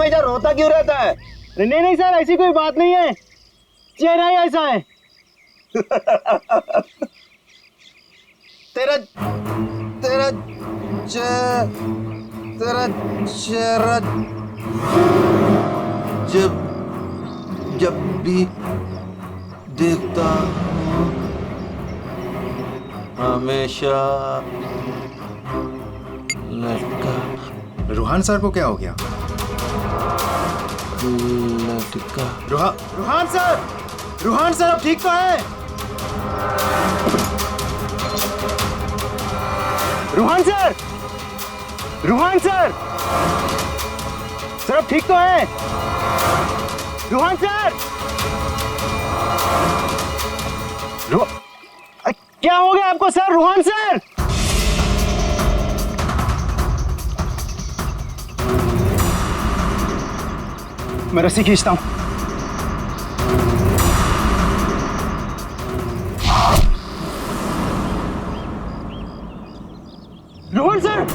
हमेशा रोता क्यों रहता है? नहीं नहीं सर, ऐसी कोई बात नहीं है, चेहरा ही ऐसा है। तेरा तेरा तेरा चेहरा जब जब भी देखता हूँ हमेशा लटका। रूहान सर को क्या हो गया? लटका। रूहान सर अब ठीक तो है? रूहान सर अब ठीक तो है? रूहान सर, क्या हो गया आपको सर? रूहान सर, मैं रस्सी खींचता हूं। रोहन सर,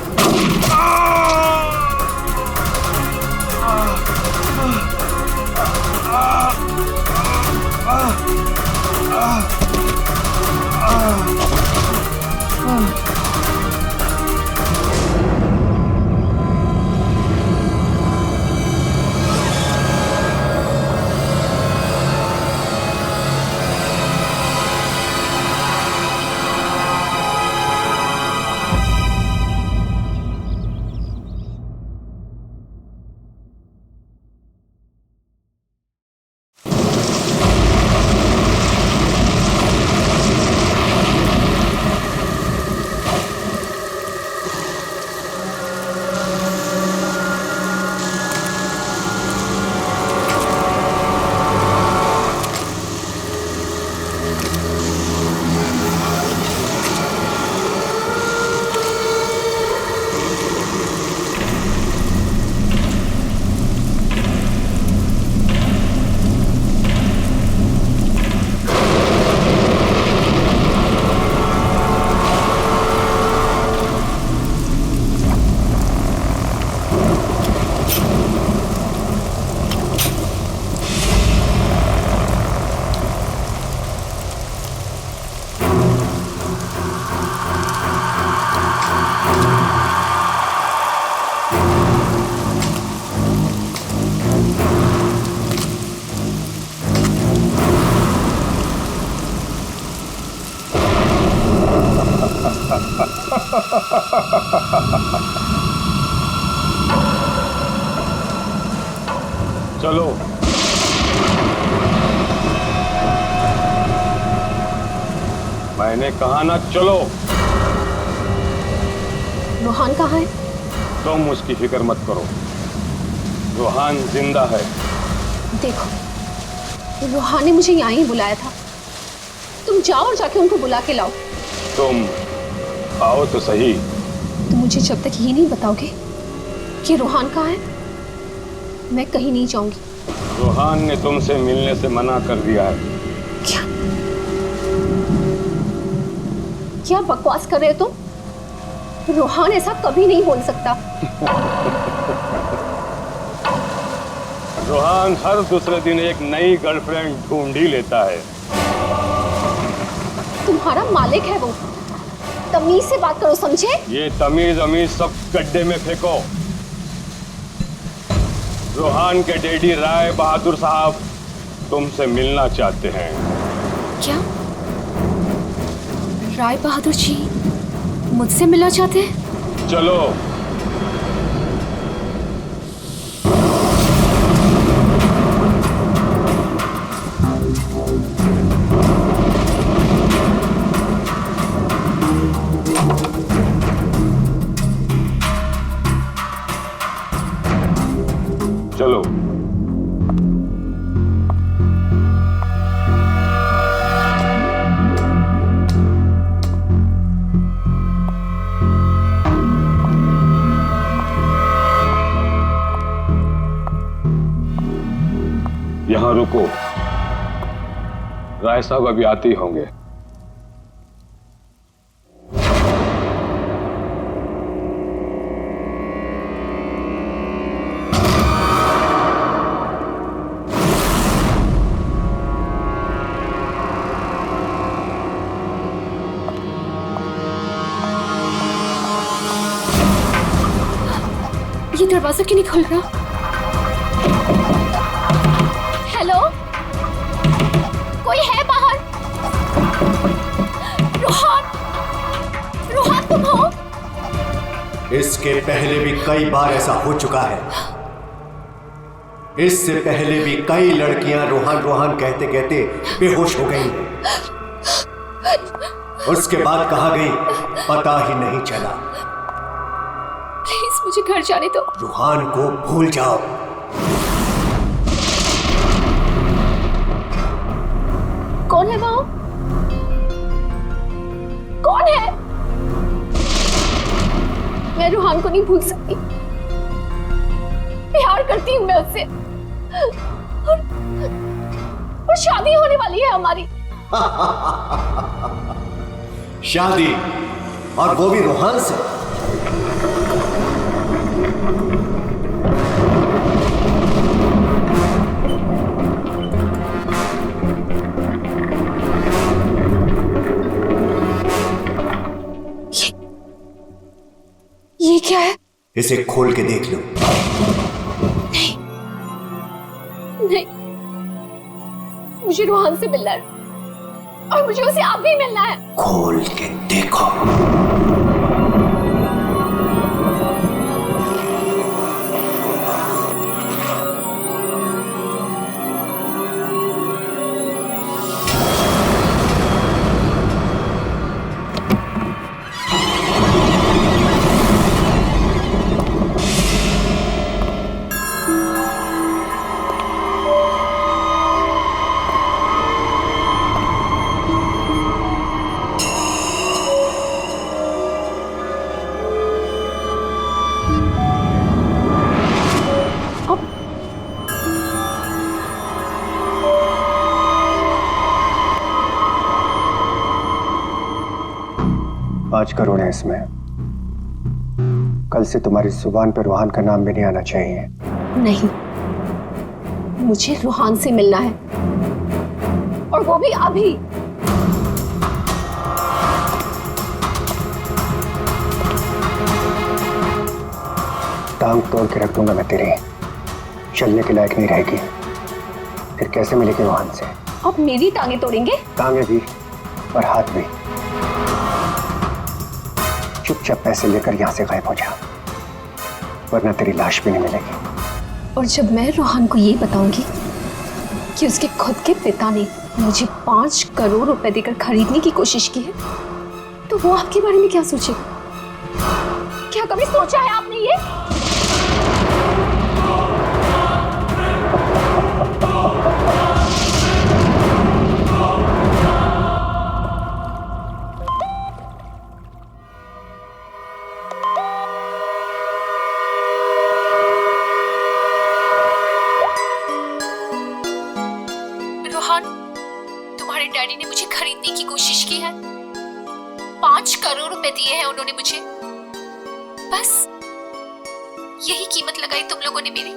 चलो। मैंने कहा ना चलो। रूहान कहाँ है? तुम उसकी फिक्र मत करो, रूहान जिंदा है। देखो, रूहान ने मुझे यहाँ ही बुलाया था, तुम जाओ और जाके उनको बुला के लाओ। तुम आओ तो सही। तुम मुझे जब तक ये नहीं बताओगे कि रूहान कहाँ है, मैं कहीं नहीं जाऊंगी। रूहान ने तुमसे मिलने से मना कर दिया है। क्या क्या बकवास कर रहे हो तुम? रूहान ऐसा कभी नहीं बोल सकता। रूहान हर दूसरे दिन एक नई गर्लफ्रेंड ढूंढ ही लेता है। तुम्हारा मालिक है वो, तमीज से बात करो, समझे? ये तमीज अमीज सब गड्ढे में फेंको। रूहान के डैडी राय बहादुर साहब तुमसे मिलना चाहते हैं। क्या राय बहादुर जी मुझसे मिलना चाहते हैं? चलो। चलो। यहां रुको, राय साहब अभी आते ही होंगे। दरवाजा क्यों नहीं खुल रहा? हेलो, कोई है बाहर? रोहन, रोहन तुम हो? इसके पहले भी कई बार ऐसा हो चुका है। इससे पहले भी कई लड़कियां रोहान रोहान कहते कहते बेहोश हो गई। उसके बाद कहाँ गई पता ही नहीं चला। प्लीज मुझे घर जाने दो। रोहान को भूल जाओ। कौन है वो? कौन है? मैं रोहान को नहीं भूल सकती। प्यार करती हूँ मैं उससे, और शादी होने वाली है हमारी। शादी, और वो भी रोहान से? ये क्या है? इसे खोल के देख लो। नहीं, मुझे रोहन से मिलना है और मुझे उसे आप भी मिलना है। खोल के देखो। आज करोड़ है इसमें। कल से तुम्हारी जुबान पर रोहान का नाम भी नहीं आना चाहिए। नहीं, मुझे रोहान से मिलना है, और वो भी अभी। टांग तोड़ के रख दूंगा मैं तेरी। चलने के लायक नहीं रहेगी। फिर कैसे मिलेगी रोहान से? अब मेरी टांगे तोड़ेंगे? टांगे भी और हाथ भी। चुपचाप पैसे लेकर यहां से गायब हो जा, वरना तेरी लाश भी नहीं मिलेगी। और जब मैं रोहन को ये बताऊंगी कि उसके खुद के पिता ने मुझे 5 करोड़ रुपए देकर खरीदने की कोशिश की है, तो वो आपके बारे में क्या सोचेगा? क्या कभी सोचा है आपने ये? तुम्हारे डैडी ने मुझे खरीदने की कोशिश की है। 5 करोड़ रुपए दिए हैं उन्होंने मुझे। बस यही कीमत लगाई तुम लोगों ने मेरी।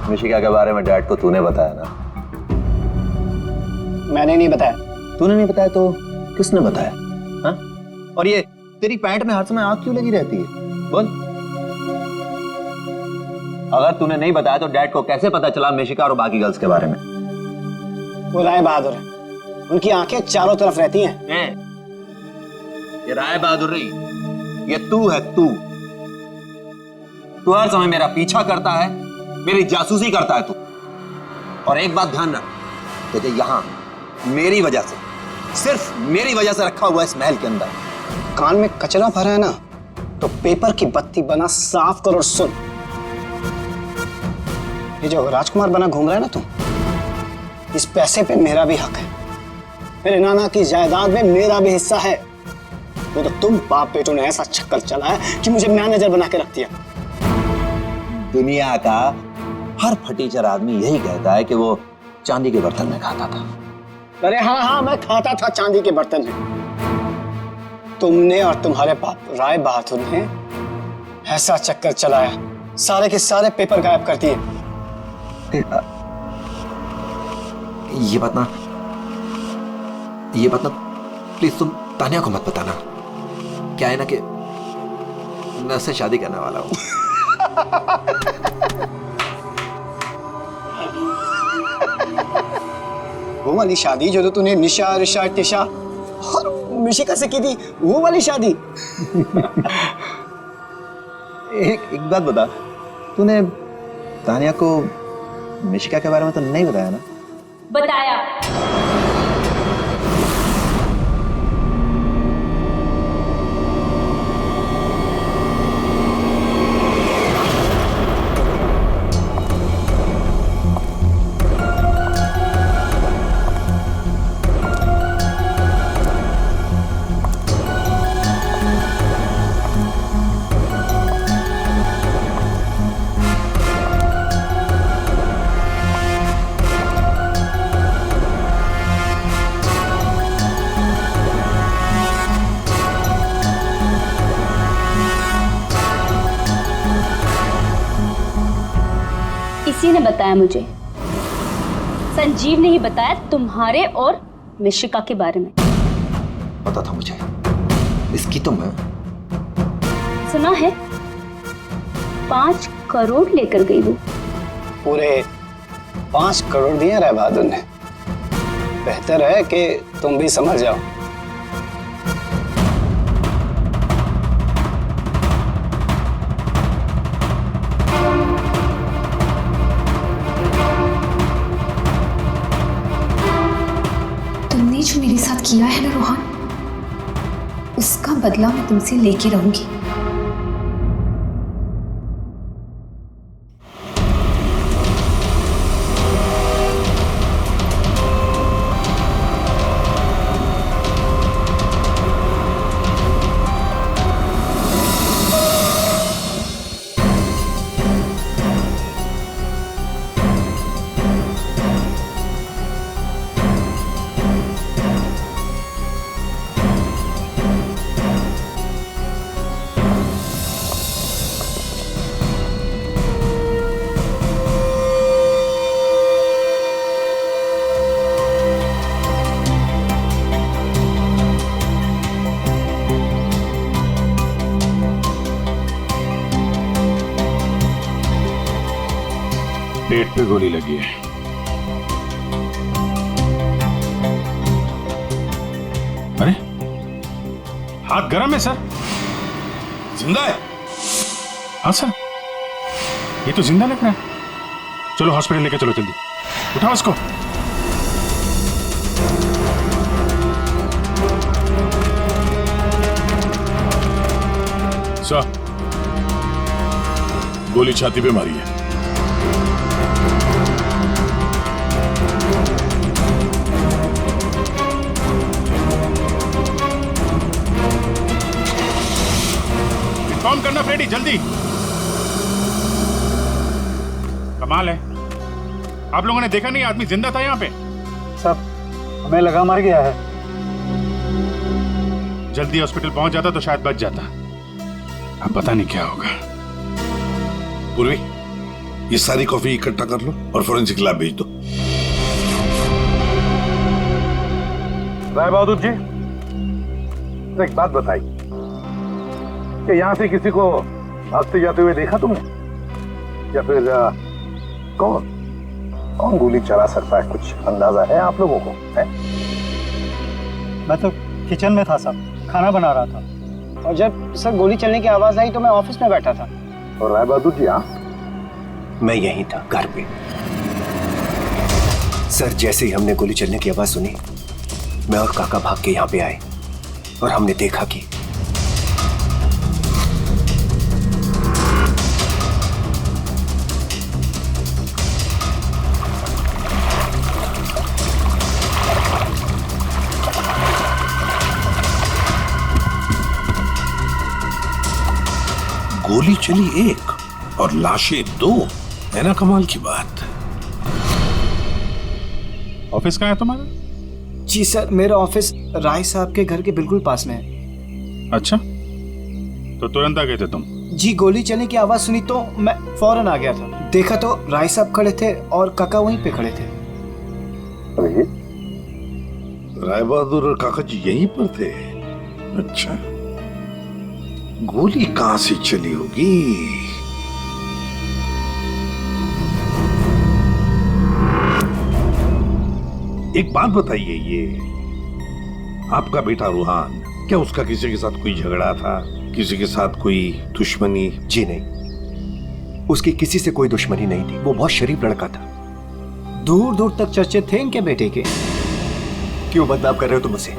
मिशिका के बारे में डैड को तूने बताया ना? मैंने नहीं बताया। तूने नहीं बताया तो किसने बताया? हाँ? और ये तेरी पैंट में हर समय आग क्यों लगी रहती है? बोल। अगर तूने नहीं बताया तो डैड को कैसे पता चला मिशिका और बाकी गर्ल्स के बारे में? वो राय बहादुर है, उनकी आंखें चारों तरफ रहती हैं। ये राय बहादुर नहीं, ये तू है। तू हर समय मेरा पीछा करता है, मेरी जासूसी करता है तू। और एक बात ध्यान रख, तुझे यहां मेरी वजह से, सिर्फ मेरी वजह से रखा हुआ है इस महल के अंदर। कान में कचरा भरा है ना, तो पेपर की बत्ती बना साफ कर और सुन। ये जो राजकुमार बना घूम रहा है ना तू, इस पैसे पे मेरा भी हक है। मेरे नाना की जायदाद में मेरा भी हिस्सा है। वो तो तुम बाप बेटों ने ऐसा चक्कर चलाया कि मुझे मैनेजर बना के रख दिया। दुनिया का हर फटीचर आदमी यही कहता है कि वो चांदी के बर्तन में खाता था। अरे हाँ हाँ, मैं खाता था चांदी के बर्तन में। तुमने और तुम्हारे बाप राय बहादुर ने ऐसा चक्कर चलाया, सारे के सारे पेपर गायब कर दिए। ये बात ना प्लीज तुम तानिया को मत बताना। क्या है ना कि मैं उससे शादी करने वाला हूं। वो वाली शादी जो तो तूने निशा रिशा टिशा और मिशिका से की थी, वो वाली शादी। एक बात बता, तूने तानिया को मिशिका के बारे में तो नहीं बताया ना? बताया। इसी ने बताया मुझे। संजीव ने ही बताया तुम्हारे और मिशिका के बारे में। पता था मुझे, इसकी तो मैं सुना है 5 करोड़ लेकर गई वो। पूरे 5 करोड़ दिए राय बहादुर ने। बेहतर है कि तुम भी समझ जाओ। तुमने जो मेरे साथ किया है ना रोहन, उसका बदला मैं तुमसे लेके रहूंगी। पेट पे गोली लगी है। अरे हाथ गर्म है सर। जिंदा है? हाँ सर, ये तो जिंदा लग रहा है। चलो हॉस्पिटल लेके चलो जल्दी, उठाओ इसको। सर, गोली छाती पे मारी है। इन्फॉर्म करना फ्रेडी, जल्दी। कमाल है, आप लोगों ने देखा नहीं आदमी जिंदा था यहाँ पे? सब हमें लगा मर गया है। जल्दी हॉस्पिटल पहुंच जाता तो शायद बच जाता। अब पता नहीं क्या होगा। पूर्वी, ये सारी कॉफी इकट्ठा कर लो और फोरेंसिक लैब भेज दो। राय बहादुर जी, एक बात बताइए कि यहां से किसी को भागते जाते हुए देखा तुमने, या फिर कौन गोली चला सकता है? कुछ अंदाजा है आप लोगों को? है? मैं तो किचन में था साहब, खाना बना रहा था। और जब सर गोली चलने की आवाज आई तो मैं ऑफिस में बैठा था। और राय बहादुर जी? हाँ, मैं यहीं था, घर पे। सर, जैसे ही हमने गोली चलने की आवाज सुनी, मैं और काका भाग के यहाँ पे आए और हमने देखा कि गोली चली 1 और लाशें 2, है ना कमाल की बात। ऑफिस कहाँ है तुम्हारा? जी सर, मेरा ऑफिस राय साहब के घर के बिल्कुल पास में है। अच्छा, तो तुरंत आ गए थे तुम? जी, गोली चलने की आवाज सुनी तो मैं फौरन आ गया था। देखा तो राय साहब खड़े थे और काका वहीं पे खड़े थे। राय बहादुर और काका जी यहीं पर थे? अच्छा, गोली कहां से चली होगी? एक बात बताइए, ये आपका बेटा रूहान, क्या उसका किसी के साथ कोई झगड़ा था, किसी के साथ कोई दुश्मनी? जी नहीं, उसकी किसी से कोई दुश्मनी नहीं थी। वो बहुत शरीफ लड़का था। दूर दूर तक चर्चे थे इनके बेटे के। क्यों बदनाम कर रहे हो तुम उसे?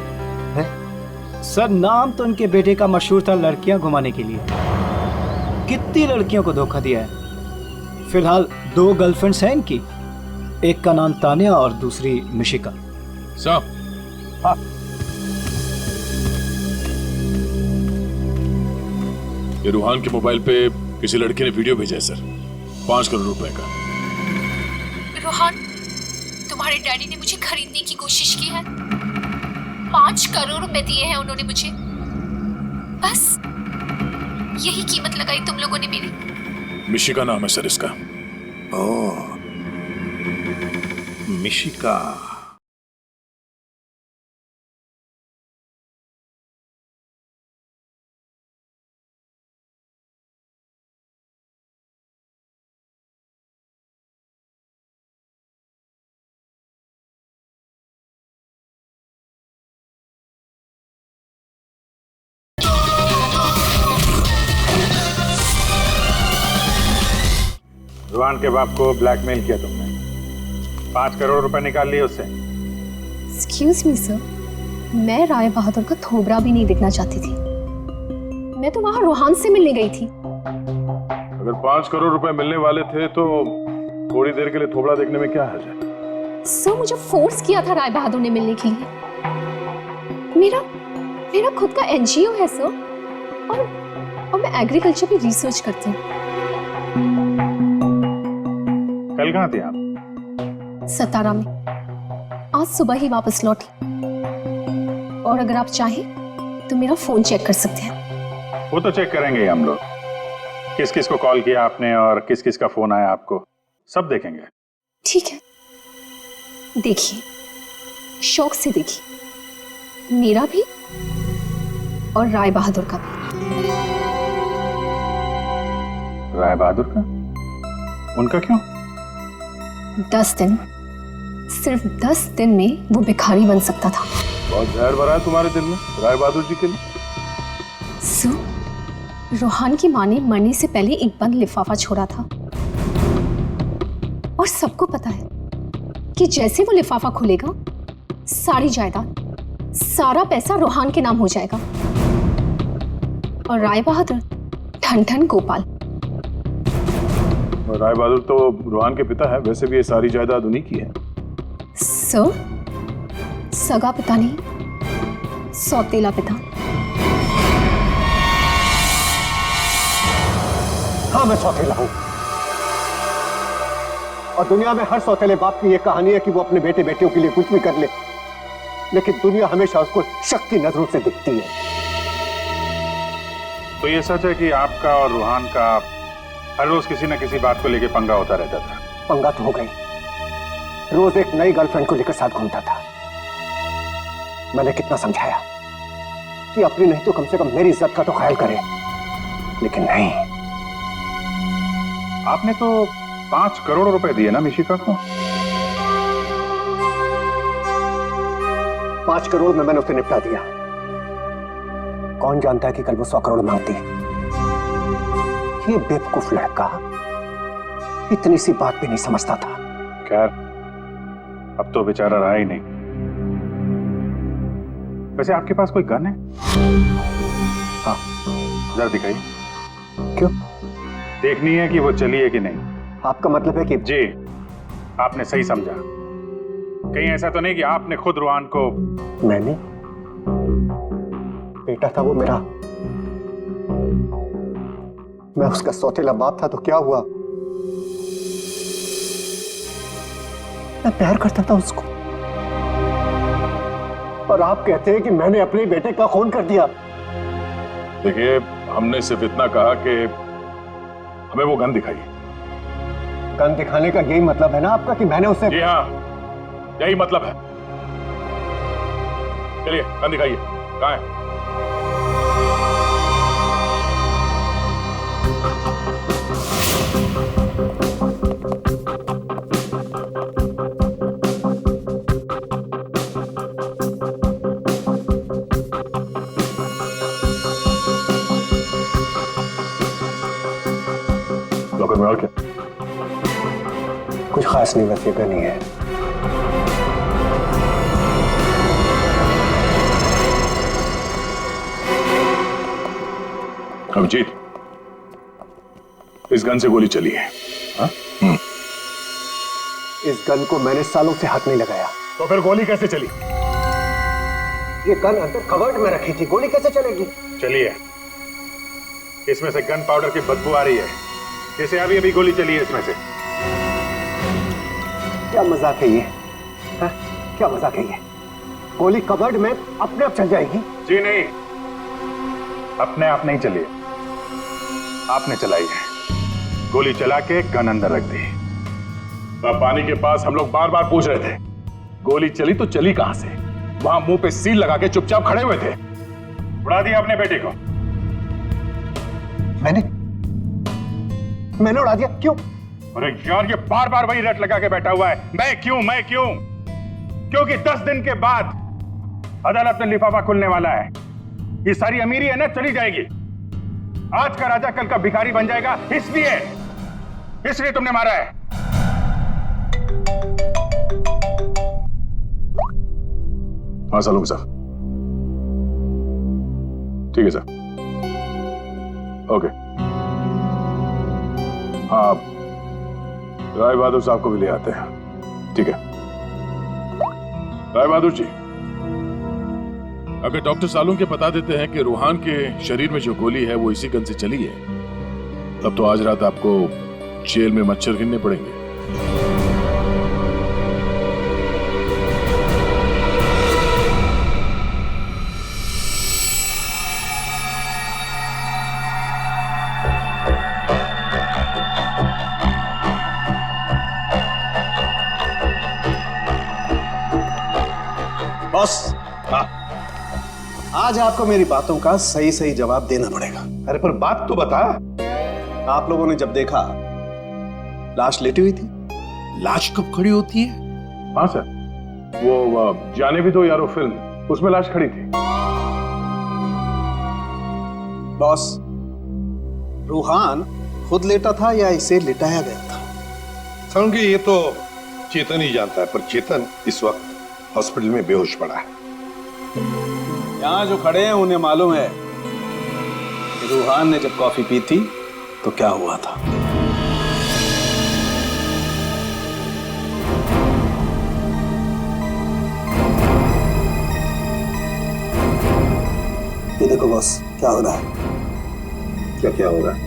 सर, नाम तो इनके बेटे का मशहूर था लड़कियां घुमाने के लिए। कितनी लड़कियों को धोखा दिया है। फिलहाल 2 गर्लफ्रेंड्स हैं इनकी, एक का नाम तानिया और दूसरी मिशिका। साहब, हाँ, ये रूहान के मोबाइल पे किसी लड़के ने वीडियो भेजा है सर, 5 करोड़ रुपए का। रोहन, तुम्हारे डैडी ने मुझे खरीदने की कोशिश की है। 5 करोड़ रुपए दिए हैं उन्होंने मुझे। बस यही कीमत लगाई तुम लोगों ने मेरी। मिशिका नाम है सर इसका। ओह, मिशिका। रुहान के बाप को ब्लैकमेल किया तुमने, 5 करोड़ रुपए निकाल लिए उससे। एक्सक्यूज मी सर, मैं राय बहादुर का थोबरा भी नहीं देखना चाहती थी। मैं तो वहां रोहान से मिलने गई थी। अगर 5 करोड़ रुपए मिलने वाले थे तो थोड़ी देर के लिए थोबड़ा देखने में क्या हर्ज है? सर, मुझे फोर्स किया था राय बहादुर ने मिलने के लिए। मेरा खुद का एनजीओ है सर, और मैं एग्रीकल्चर पे रिसर्च करती हूँ। कल कहाँ थे आप? सतारा में। आज सुबह ही वापस लौटी। और अगर आप चाहें तो मेरा फोन चेक कर सकते हैं। वो तो चेक करेंगे हम लोग, किस किस को कॉल किया आपने और किस किस का फोन आया आपको, सब देखेंगे। ठीक है, देखिए, शौक से देखिए, मेरा भी और राय बहादुर का भी। राय बहादुर का? उनका क्यों? 10 दिन, सिर्फ 10 दिन में वो भिखारी बन सकता था। बहुत जहर भरा है तुम्हारे दिल में राय बहादुर जी के लिए। सो, रोहान की माँ ने मरने से पहले एक बंद लिफाफा छोड़ा था, और सबको पता है कि जैसे वो लिफाफा खुलेगा, सारी जायदाद, सारा पैसा रोहान के नाम हो जाएगा। और राय बहादुर ठन ठन गोपाल। राय बहादुर तो रूहान के पिता है, वैसे भी ये सारी जायदाद उन्हीं की है। सर, सगा पिता नहीं, सौतेला पिता। हाँ, मैं सौतेला हूं, और दुनिया में हर सौतेले बाप की यह कहानी है कि वो अपने बेटे बेटियों के लिए कुछ भी कर ले, लेकिन दुनिया हमेशा उसको शक की नजरों से दिखती है। तो ये सच है कि आपका और रूहान का हर रोज किसी न किसी बात को लेकर पंगा होता रहता था? पंगा तो हो गई, रोज एक नई गर्लफ्रेंड को लेकर साथ घूमता था। मैंने कितना समझाया कि अपनी नहीं तो कम से कम मेरी इज्जत का तो ख्याल करे, लेकिन नहीं। आपने तो 5 करोड़ रुपए दिए ना मिशिका को? 5 करोड़ में मैंने उसे निपटा दिया। कौन जानता है कि कल वो 100 करोड़ मांगती। ये बेवकूफ लड़का इतनी सी बात भी नहीं समझता था। खैर, अब तो बेचारा रहा ही नहीं। वैसे आपके पास कोई गन है? हाँ। जरा दिखाइए। क्यों? देखनी है कि वो चली है कि नहीं। आपका मतलब है कि? जी, आपने सही समझा। कहीं ऐसा तो नहीं कि आपने खुद रूहान को? मैंने? बेटा था वो मेरा, मैं उसका सौतेला बाप था, तो क्या हुआ? मैं प्यार करता था उसको, और आप कहते हैं कि मैंने अपने बेटे का खून कर दिया। देखिए, हमने सिर्फ इतना कहा कि हमें वो गन दिखाइए। गन दिखाने का यही मतलब है ना आपका कि मैंने उसे? जी हाँ, यही मतलब है। चलिए गन दिखाइए, कहाँ है? लॉकर में और क्या? कुछ खास नहीं, बस ये गन ही है। अभिजीत, इस गन से गोली चली है। हाँ? इस गन को मैंने सालों से हाथ नहीं लगाया। तो फिर गोली कैसे चली? ये गन अंदर कवर्ड में रखी थी, गोली कैसे चलेगी? चलिए, इसमें से गन पाउडर की बदबू आ रही है, जैसे अभी अभी गोली चली है इसमें से। क्या मजाक है ये? हाँ? क्या मजाक है ये? गोली कवर्ड में अपने आप चल जाएगी? जी नहीं, अपने आप नहीं चली, आपने चलाई है। गोली चला के गन अंदर रख दी। पानी के पास हम लोग बार बार पूछ रहे थे, गोली चली तो चली कहां से? वहां मुंह पे सील लगा के चुपचाप खड़े हुए थे। उड़ा दिया अपने बेटे को। मैंने उड़ा दिया? क्यों? अरे यार, ये बार बार वही रट लगा के बैठा हुआ है, मैं क्यों मैं क्यों? क्योंकि 10 दिन के बाद अदालत में लिफाफा खुलने वाला है। ये सारी अमीरी है ना, चली जाएगी। आज का राजा कल का भिखारी बन जाएगा, इसलिए तुमने मारा है। हाँ सालूम साहब, ठीक है सर, ओके। हाँ, राय बहादुर साहब को भी ले आते हैं, ठीक है। राय बहादुर जी, अगर डॉक्टर सालूम के बता देते हैं कि रूहान के शरीर में जो गोली है वो इसी गन से चली है, तब तो आज रात आपको जेल में मच्छर गिनने पड़ेंगे। बॉस, आज आपको मेरी बातों का सही सही जवाब देना पड़ेगा। अरे पर बात तो बता। आप लोगों ने जब देखा लाश लेटी हुई थी। लाश कब खड़ी होती है? हाँ सर, वो जाने भी दो यारो फिल्म, उसमें लाश खड़ी थी। बॉस, रूहान खुद लेटा था या इसे लिटाया गया था? समझिए, ये तो चेतन ही जानता है, पर चेतन इस वक्त हॉस्पिटल में बेहोश पड़ा है। यहाँ जो खड़े हैं उन्हें मालूम है कि रूहान ने जब कॉफी पी थी तो क्या हुआ था। ये देखो बॉस, क्या हो रहा है? क्या हो रहा है?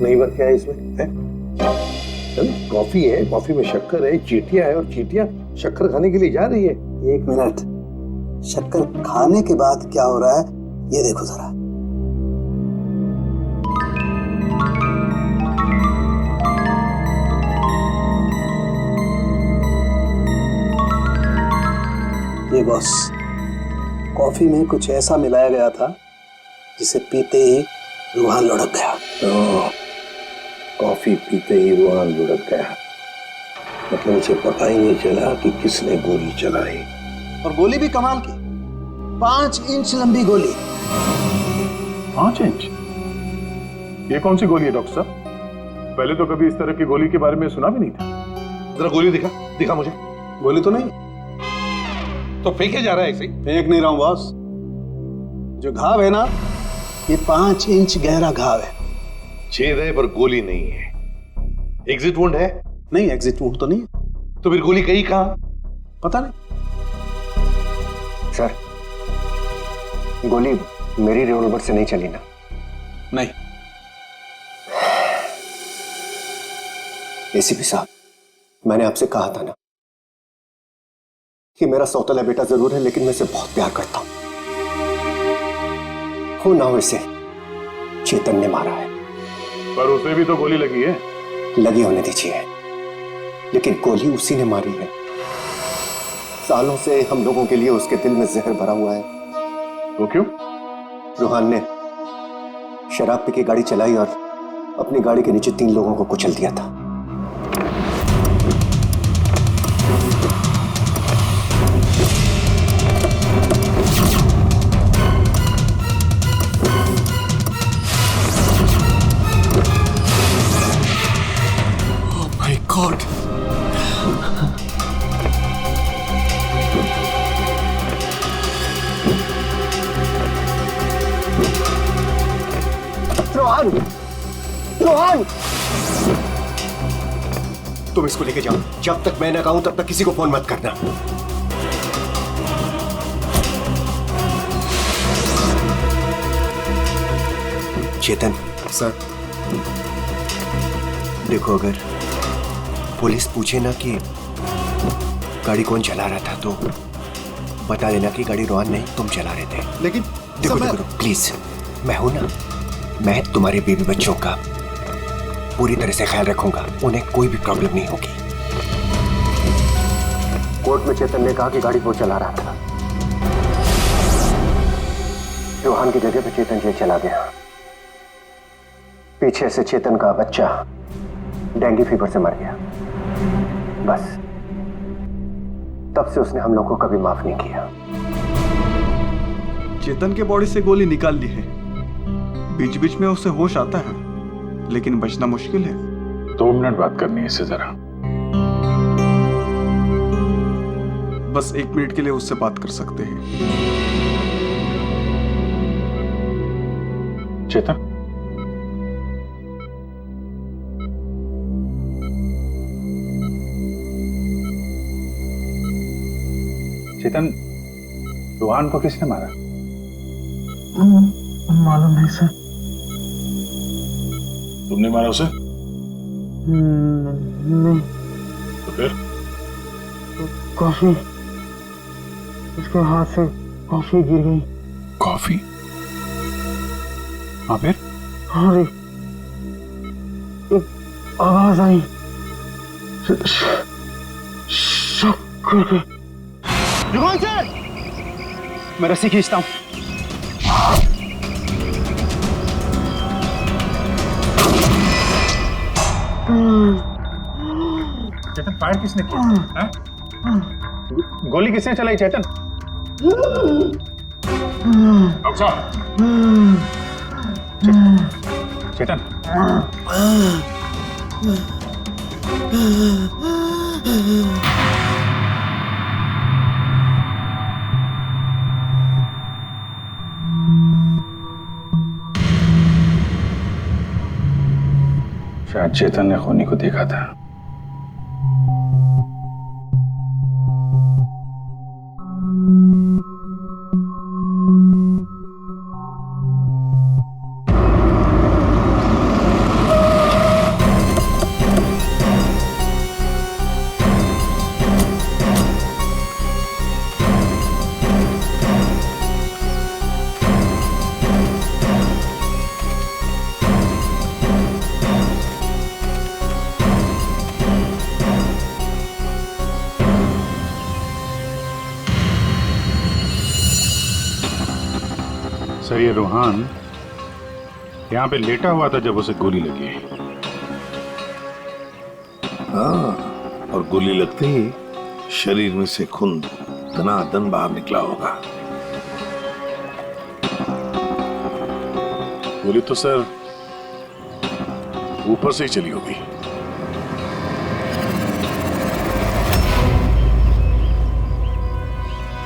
नहीं बात क्या है इसमें? है? कॉफी है, कॉफी में शक्कर है, चींटियां है, और चींटियां शक्कर खाने के लिए जा रही है। एक मिनट, शक्कर खाने के बाद क्या हो रहा है ये देखो जरा। ये बॉस, कॉफी में कुछ ऐसा मिलाया गया था जिसे पीते ही रूहान लुढ़क गया। कॉफी पीते ही रूहान लुढ़क गया, मतलब उसे पता ही नहीं चला कि किसने गोली चलाई। और गोली भी कमाल की, 5 इंच लंबी गोली। 5 इंच? ये कौन सी गोली है डॉक्टर साहब? पहले तो कभी इस तरह की गोली के बारे में सुना भी नहीं था। जरा गोली दिखा मुझे। गोली तो नहीं। तो फेंके जा रहा है ऐसे ही? फेंक नहीं रहा हूं बॉस, जो घाव है ना, ये 5 इंच गहरा घाव है। छेद है पर गोली नहीं है। एग्जिट वुंड है? नहीं, एग्जिट वुंड तो नहीं। तो फिर गोली गई कहां? पता नहीं। सर, गोली मेरी रिवॉल्वर से नहीं चली ना? नहीं। एसीपी साहब, मैंने आपसे कहा था ना कि मेरा सौतेला बेटा जरूर है, लेकिन मैं इसे बहुत प्यार करता हूं। हो ना हो इसे चेतन ने मारा है। पर उसे भी तो गोली लगी है। लगी होने दीजिए, लेकिन गोली उसी ने मारी है। सालों से हम लोगों के लिए उसके दिल में जहर भरा हुआ है। वो क्यों? रूहान ने शराब पी के गाड़ी चलाई और अपनी गाड़ी के नीचे 3 लोगों को कुचल दिया था। गॉड, रोहन, रोहन, तुम इसको लेके जाओ। जब तक मैं ना कहूं तब तक किसी को फोन मत करना। चेतन सर। देखो, अगर पुलिस पूछे ना कि गाड़ी कौन चला रहा था तो बता देना कि गाड़ी रोहन नहीं, तुम चला रहे थे। लेकिन देखो देखो प्लीज, मैं हूं ना, मैं तुम्हारे बीवी बच्चों का पूरी तरह से ख्याल रखूंगा। उन्हें कोई भी प्रॉब्लम नहीं होगी। कोर्ट में चेतन ने कहा कि गाड़ी वो चला रहा था। रोहन की जगह पे चेतन जेल चला गया। पीछे से चेतन का बच्चा डेंगू फीवर से मर गया। बस तब से उसने हम लोगों को कभी माफ नहीं किया। चेतन के बॉडी से गोली निकाल ली है। बीच बीच में उसे होश आता है, लेकिन बचना मुश्किल है। 2 मिनट बात करनी है इससे जरा। बस 1 मिनट के लिए उससे बात कर सकते हैं। चेतन, चेतन, रोहन को किसने मारा? मालूम नहीं सर। तुमने मारा उसे? नहीं। तो फिर? कॉफी, उसके हाथ से कॉफी गिर गई। कॉफी? हाँ फिर? हाँ रे, एक आवाज आई, शक करके। रुको सर, मैं रस्सी खींचता हूं। चेतन, फायर किसने किया? गोली किसने चलाई? चेतन, डॉक्टर साहब। चेतन, शायद चेतन ने खूनी को देखा था। सर, ये रोहन यहाँ पे लेटा हुआ था जब उसे गोली लगी। हाँ, और गोली लगते ही शरीर में से खून दनादन बाहर निकला होगा। गोली तो सर ऊपर से ही चली होगी।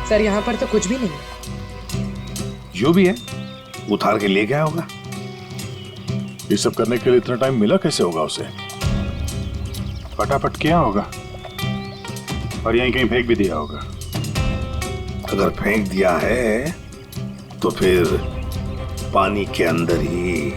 सर, यहाँ पर तो कुछ भी नहीं। जो भी है उतार के ले गया होगा। ये सब करने के लिए इतना टाइम मिला कैसे होगा उसे? फटाफट किया होगा और यहीं कहीं फेंक भी दिया होगा। अगर फेंक दिया है तो फिर पानी के अंदर ही।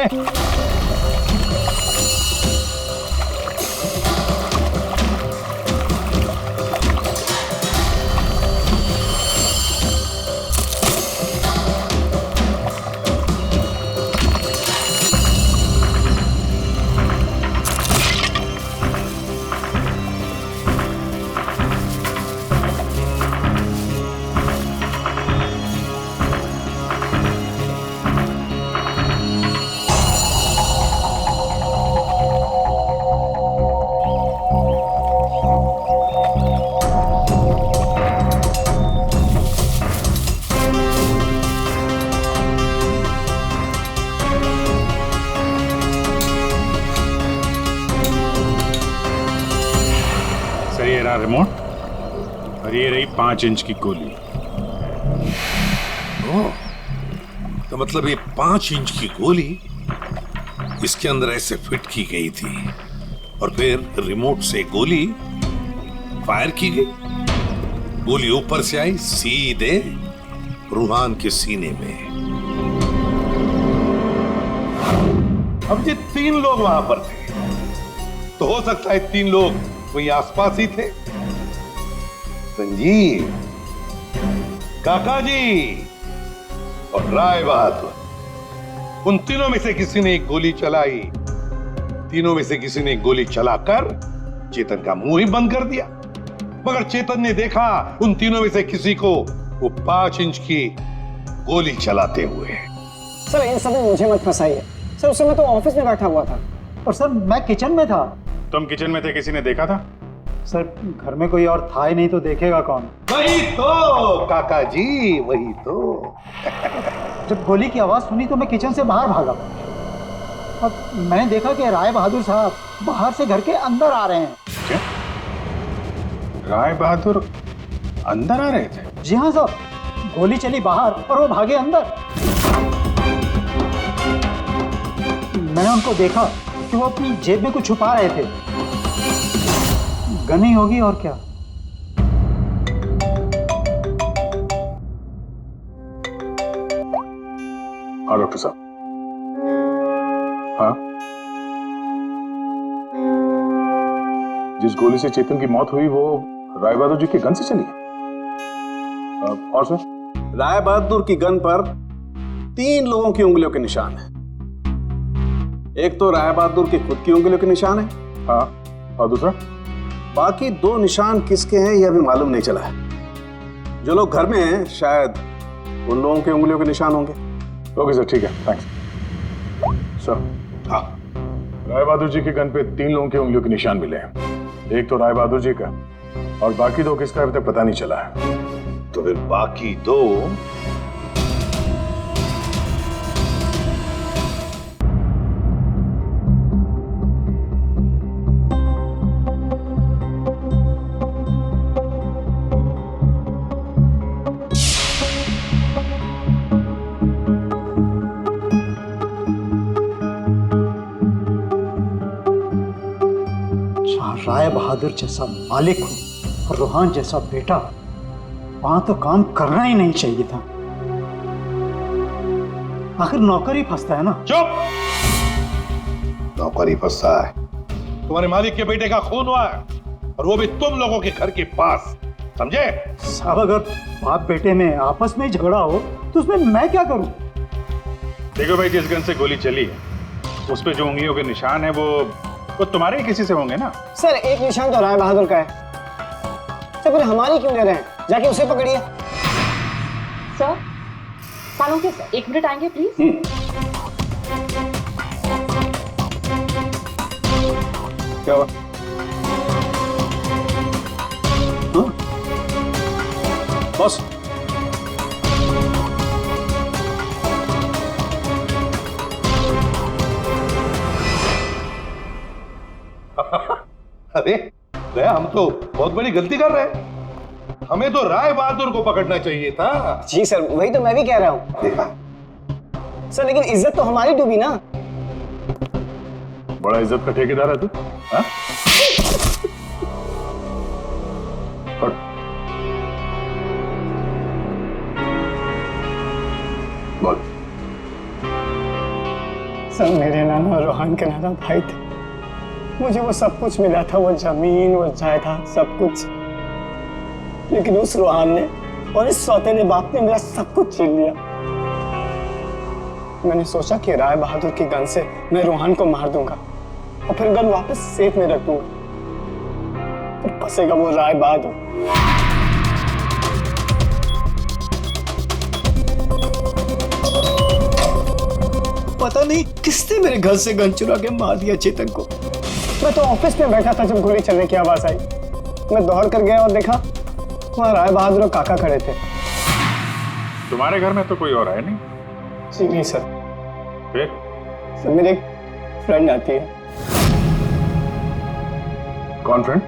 है। सर ये रहा रिमोट और ये रही 5 इंच की गोली। ओह, तो मतलब ये 5 इंच की गोली इसके अंदर ऐसे फिट की गई थी और फिर रिमोट से गोली फायर की गई। गोली ऊपर से आई सीधे रूहान के सीने में। अब ये 3 लोग वहां पर थे, तो हो सकता है 3 लोग वहीं आसपास ही थे। संजीव, काका जी और राय बहादुर, उन तीनों में से किसी ने एक गोली चलाई। तीनों में से किसी ने एक गोली चलाकर चेतन का मुंह ही बंद कर दिया, मगर चेतन ने देखा उन तीनों में से किसी को वो 5 इंच की गोली चलाते हुए। सर इन सब में मुझे मत फंसाइए सर, उस समय तो ऑफिस में बैठा हुआ था। और सर मैं किचन में था। तुम किचन में थे, किसी ने देखा था? सर घर में कोई और था ही नहीं, तो देखेगा कौन? वही तो काका जी, वही तो। जब गोली की आवाज सुनी तो मैं किचन से बाहर भागा और मैंने देखा कि राय बहादुर साहब बाहर से घर के अंदर आ रहे हैं। क्या? राय बहादुर अंदर आ रहे थे? जी हाँ साहब, गोली चली बाहर और वो भागे अंदर। मैंने उनको देखा कि वो अपनी जेब में कुछ छुपा रहे थे। गन ही होगी और क्या। हाँ डॉक्टर साहब। हाँ, जिस गोली से चेतन की मौत हुई वो राय बहादुर जी की गन से चली है। और सर? राय बहादुर की गन पर 3 लोगों की उंगलियों के निशान है। एक तो राय बहादुर की खुद की उंगलियों के निशान है। हाँ, और दूसरा? बाकी 2 निशान किसके हैं यह भी मालूम नहीं चला है। जो लोग घर में हैं शायद उन लोगों के उंगलियों के निशान होंगे। ओके सर, ठीक है, थैंक्स। सर, हाँ, राय बहादुर जी के गन पे 3 लोगों की उंगलियों के निशान मिले हैं। एक तो राय बहादुर जी का और बाकी 2 किसका अभी तक पता नहीं चला है। तो फिर बाकी 2 राय बहादुर जैसा मालिक हो और रूहान जैसा बेटा, वहां तो काम करना ही नहीं चाहिए था। आखिर नौकर ही फंसता है ना। चुप! नौकर ही फंसता है। तुम्हारे मालिक के बेटे का खून हुआ है और वो भी तुम लोगों के घर के पास, समझे? साहब अगर बाप बेटे में आपस में झगड़ा हो तो उसमें मैं क्या करूं? देखो भाई, जिस गन से गोली चली है उस पे जो उंगलियों के निशान है वो तुम्हारे ही किसी से होंगे ना। सर एक निशान तो राय बहादुर का है। सर फिर हमारी क्यों ले रहे हैं? जाके उसे पकड़िए। सर, सालों के सर 1 मिनट आएंगे प्लीज। क्या हुआ? बॉस, अरे दया, हम तो बहुत बड़ी गलती कर रहे हैं। हमें तो राय बहादुर को पकड़ना चाहिए था। जी सर, वही तो मैं भी कह रहा हूँ। देखा सर लेकिन इज्जत तो हमारी डूबी ना। बड़ा इज्जत का ठेकेदार है तू। हाँ? बोल। सर मेरे नाना रोहन के नाना भाई थे। मुझे वो सब कुछ मिला था, वो जमीन, वो जायदाद, सब कुछ। लेकिन उस रोहन ने और इस सौतेले बाप ने मेरा सब कुछ छीन लिया। मैंने सोचा कि राय बहादुर की गन से मैं रोहन को मार दूंगा और फिर गन वापस सेफ में रख दूंगा। फिर फंसेगा वो राय बहादुर। पता नहीं किसने मेरे घर से गन चुरा के मार दिया चेतन को। मैं तो ऑफिस में बैठा था जब गोली चलने की आवाज आई। मैं दौड़ कर गया और देखा वहां राय बहादुर और काका खड़े थे। तुम्हारे घर में तो कोई और है नहीं? जी नहीं सर। फिर? सर मेरे एक फ्रेंड आती है। कौन फ्रेंड?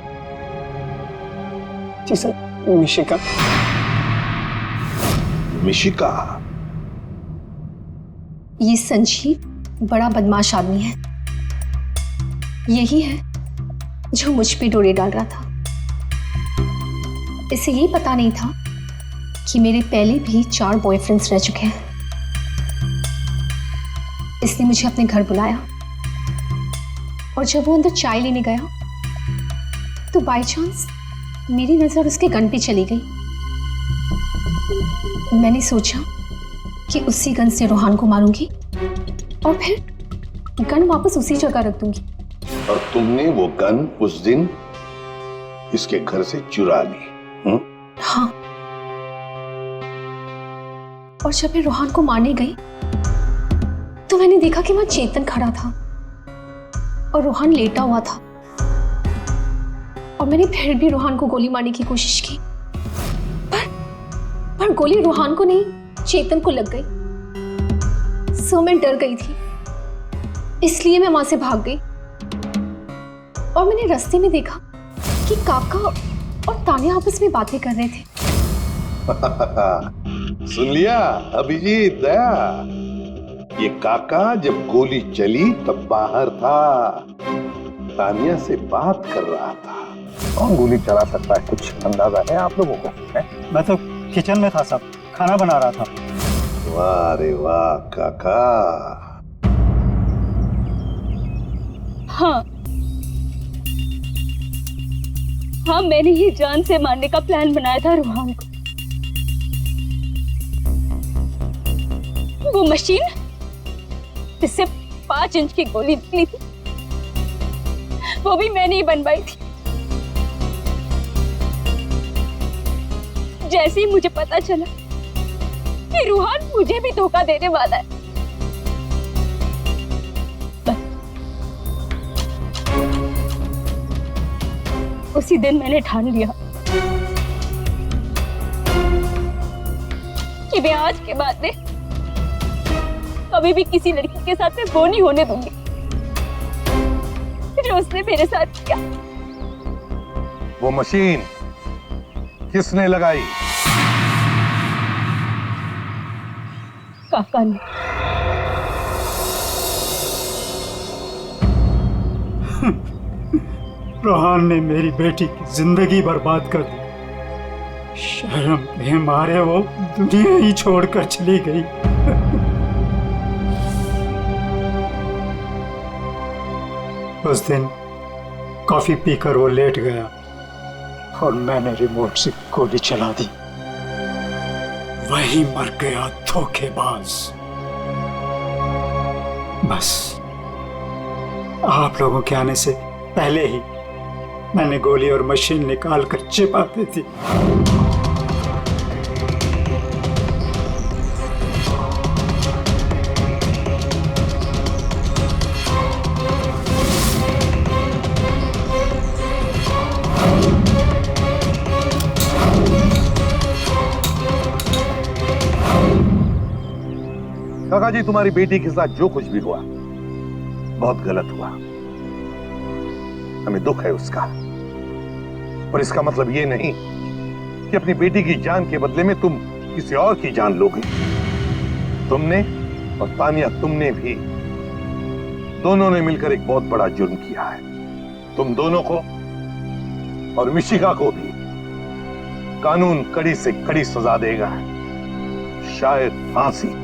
जी सर, मिशिका। मिशिका? ये संजीव बड़ा बदमाश आदमी है। यही है जो मुझ पे डोरे डाल रहा था। इसे ये पता नहीं था कि मेरे पहले भी 4 बॉयफ्रेंड्स रह चुके हैं। इसने मुझे अपने घर बुलाया और जब वो अंदर चाय लेने गया तो बाय चांस मेरी नजर उसके गन पे चली गई। मैंने सोचा कि उसी गन से रोहन को मारूंगी और फिर गन वापस उसी जगह रख दूंगी। और तुमने वो गन उस दिन इसके घर से चुरा ली? हाँ। और जब मैं रोहन को मारने गई तो मैंने देखा कि वहां चेतन खड़ा था और रोहन लेटा हुआ था। और मैंने फिर भी रोहन को गोली मारने की कोशिश की, पर गोली रोहन को नहीं चेतन को लग गई। सो मैं डर गई थी, इसलिए मैं वहां से भाग गई। और मैंने रास्ते में देखा कि काका और तान्या आपस में बातें कर रहे थे। सुन लिया अभिजीत, दया? ये काका जब गोली चली तब बाहर था, तान्या से बात कर रहा था। कौन गोली चला सकता है, कुछ अंदाजा है आप लोगों को? मैं तो किचन में था साहब, खाना बना रहा था। वाह रे वाह काका। हाँ, मैंने ही जान से मारने का प्लान बनाया था रोहन को। वो मशीन जिससे 5 इंच की गोली निकली थी, वो भी मैंने ही बनवाई थी। जैसे ही मुझे पता चला कि रोहन मुझे भी धोखा देने वाला है, उसी दिन मैंने ठान लिया कि मैं आज के बाद में कभी भी किसी लड़की के साथ में वो नहीं होने दूंगी जो उसने मेरे साथ किया। वो मशीन किसने लगाई? काका ने। रोहन ने मेरी बेटी की जिंदगी बर्बाद कर दी। शर्म के मारे वो दुनिया ही छोड़कर चली गई। उस दिन कॉफी पीकर वो लेट गया और मैंने रिमोट से गोली चला दी। वही मर गया धोखेबाज। बस आप लोगों के आने से पहले ही मैंने गोली और मशीन निकाल कर छिपा दी थी। काका जी, तुम्हारी बेटी के साथ जो कुछ भी हुआ बहुत गलत हुआ। हमें दुख है उसका, पर इसका मतलब ये नहीं कि अपनी बेटी की जान के बदले में तुम किसी और की जान लोगे। तुमने और तानिया, तुमने भी, दोनों ने मिलकर एक बहुत बड़ा जुर्म किया है। तुम दोनों को और मिशिका को भी कानून कड़ी से कड़ी सजा देगा, शायद फांसी।